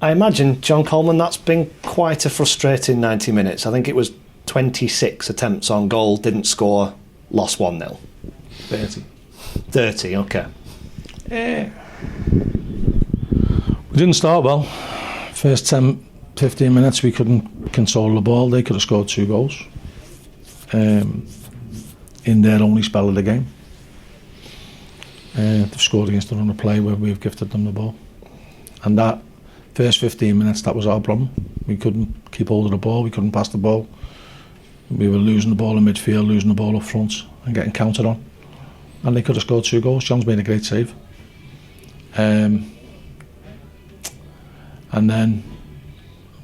I imagine, John Coleman, that's been quite a frustrating 90 minutes. I think it was 26 attempts on goal, didn't score, lost 1-0. 30, okay. We didn't start well. First 10, 15 minutes we couldn't control the ball. They could have scored 2 goals in their only spell of the game. They've scored against the run of play where we've gifted them the ball. And that first 15 minutes, that was our problem. We couldn't keep hold of the ball, we couldn't pass the ball. We were losing the ball in midfield, losing the ball up front and getting counted on. And they could have scored 2 goals. John's made a great save. And then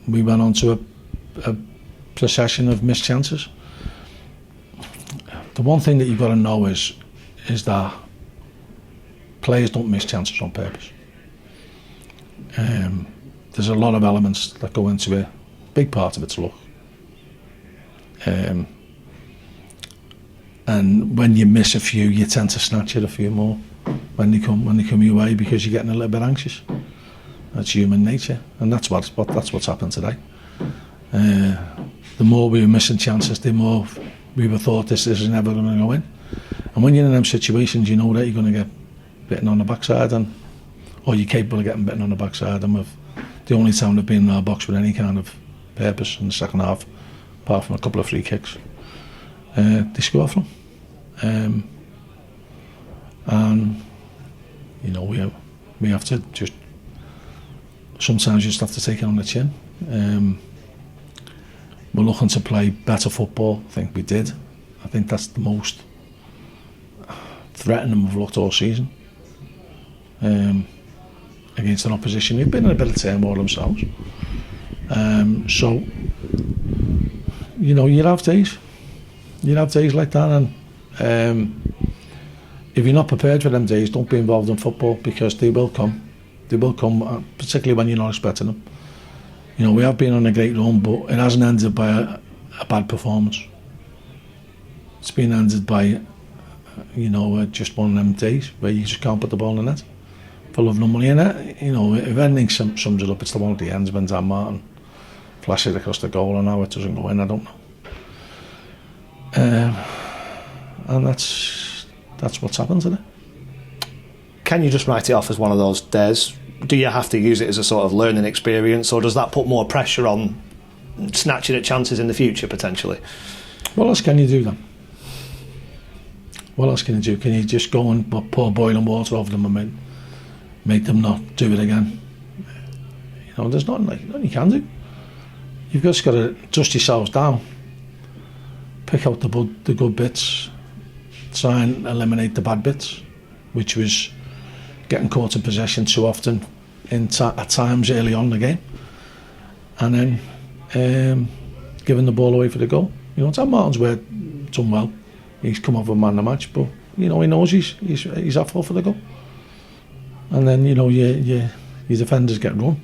we went on to a procession of missed chances. The one thing that you've got to know is that players don't miss chances on purpose. There's a lot of elements that go into it. Big part of it's luck. And when you miss a few, you tend to snatch it a few more when they come your way, because you're getting a little bit anxious. That's human nature, and that's what's happened today. The more we were missing chances, the more we were thought this is never going to go in. And when you're in them situations, you know that you're going to get bitten on the backside, or you're capable of getting bitten on the backside. And the only time they've been in our box with any kind of purpose in the second half, apart from a couple of free kicks, they score from. And you know, we have to just sometimes you just have to take it on the chin. We're looking to play better football. I think we did. I think that's the most threatening we've looked all season. Against an opposition who've been in a bit of turmoil themselves. So, you know, you have days like that, and if you're not prepared for them days, don't be involved in football, because they will come. They will come, particularly when you're not expecting them. You know, we have been on a great run, but it hasn't ended by a bad performance. It's been ended by, you know, just one of them days where you just can't put the ball in the net for love nor money. And you know, if anything sums it up, it's the one at the end when Dan Martin flashes it across the goal and how it doesn't go in, I don't know. And that's what's happened today. Can you just write it off as one of those days? Do you have to use it as a sort of learning experience, or does that put more pressure on snatching at chances in the future potentially? What else can you do then? What else can you do? Can you just go and pour boiling water over them and make them not do it again? You know, there's nothing you can do. You've just got to dust yourselves down, pick out the good bits, try and eliminate the bad bits, which was getting caught in possession too often at times early on in the game, and then giving the ball away for the goal. You know, Dan Martin's done well. He's come off a man of the match, but you know, he knows he's at fault for the goal. And then, you know, your defenders get run.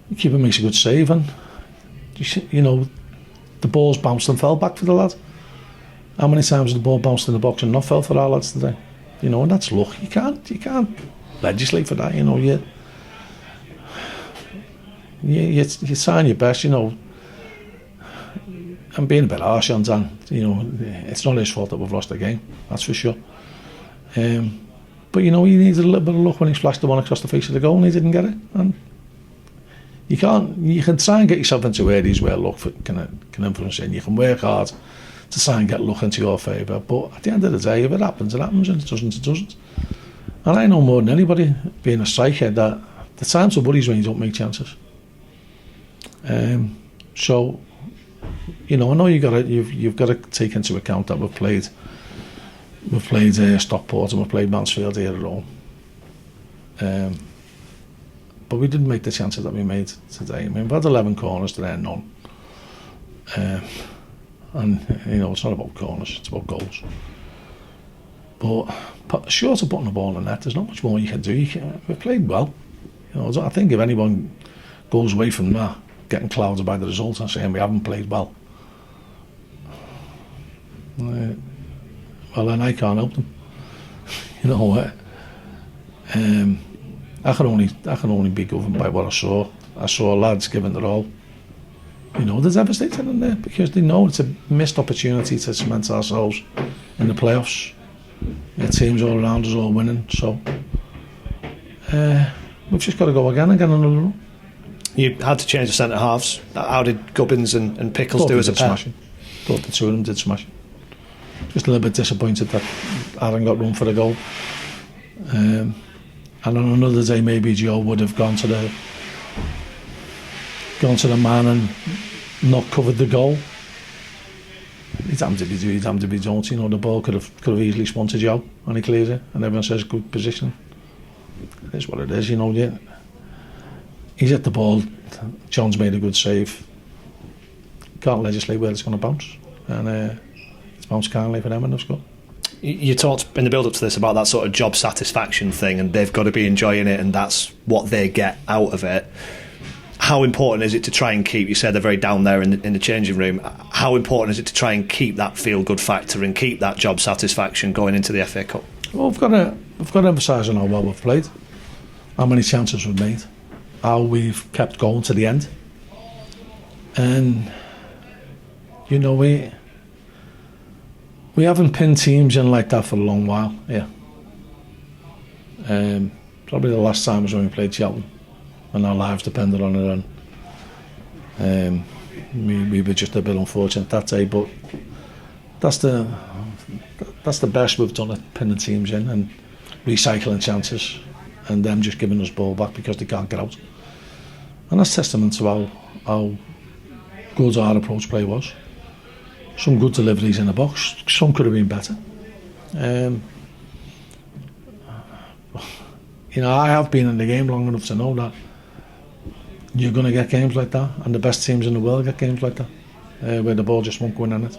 The keeper makes a good save, and you know, the ball's bounced and fell back for the lad. How many times has the ball bounced in the box and not fell for our lads today? You know, and that's luck. You can't legislate for that. You know, you sign your best. You know, I'm being a bit harsh on Dan. You know, it's not his fault that we've lost the game. That's for sure. But you know, he needed a little bit of luck when he splashed the one across the face of the goal and he didn't get it. And you can try and get yourself into areas where luck can influence it, and you can work hard to try and get luck into your favour. But at the end of the day, if it happens, it happens, and it doesn't, it doesn't. And I know more than anybody, being a striker, that the times of worries when you don't make chances. So, you know, I know you've got to take into account that we've played Stockport and we've played Mansfield here at home. But we didn't make the chances that we made today. I mean, we've had 11 corners today and none. And, you know, it's not about corners, it's about goals. But short of putting the ball in the net, there's not much more you can do. We've played well. You know, I think if anyone goes away from that, getting clouded by the results and saying we haven't played well, well, then I can't help them. You know, I can only be governed by what I saw. I saw lads giving their all. You know, they're devastated in there because they know it's a missed opportunity to cement ourselves in the playoffs. Teams all around us all winning, so we've just got to go again and get another run. You had to change the centre halves. How did Gubbins and Pickles do as a pair? Thought the two of them did smash. Just a little bit disappointed that Aaron got run for the goal. And on another day, maybe Joe would have gone to the man and not covered the goal. He's damned if he do, he's damned if he don't. You know, the ball could have easily spun to Joe and he clears it, and everyone says good position. It is what it is, you know. Yeah. He's hit the ball. John's made a good save. Can't legislate where it's going to bounce, and it's bounced kindly for them, and that's good. You talked in the build-up to this about that sort of job satisfaction thing, and they've got to be enjoying it, and that's what they get out of it. How important is it to try and keep? You said they're very down there in the changing room. How important is it to try and keep that feel-good factor and keep that job satisfaction going into the FA Cup? Well, we've got to emphasise on how well we've played, how many chances we've made, how we've kept going to the end, and you know we haven't pinned teams in like that for a long while. Yeah, probably the last time was when we played Cheltenham, and our lives depended on it. And we were just a bit unfortunate that day, but that's the best we've done at pinning teams in and recycling chances, and them just giving us ball back because they can't get out. And that's testament to how good our approach play was. Some good deliveries in the box, some could have been better. You know, I have been in the game long enough to know that you're going to get games like that, and the best teams in the world get games like that, where the ball just won't go in on it.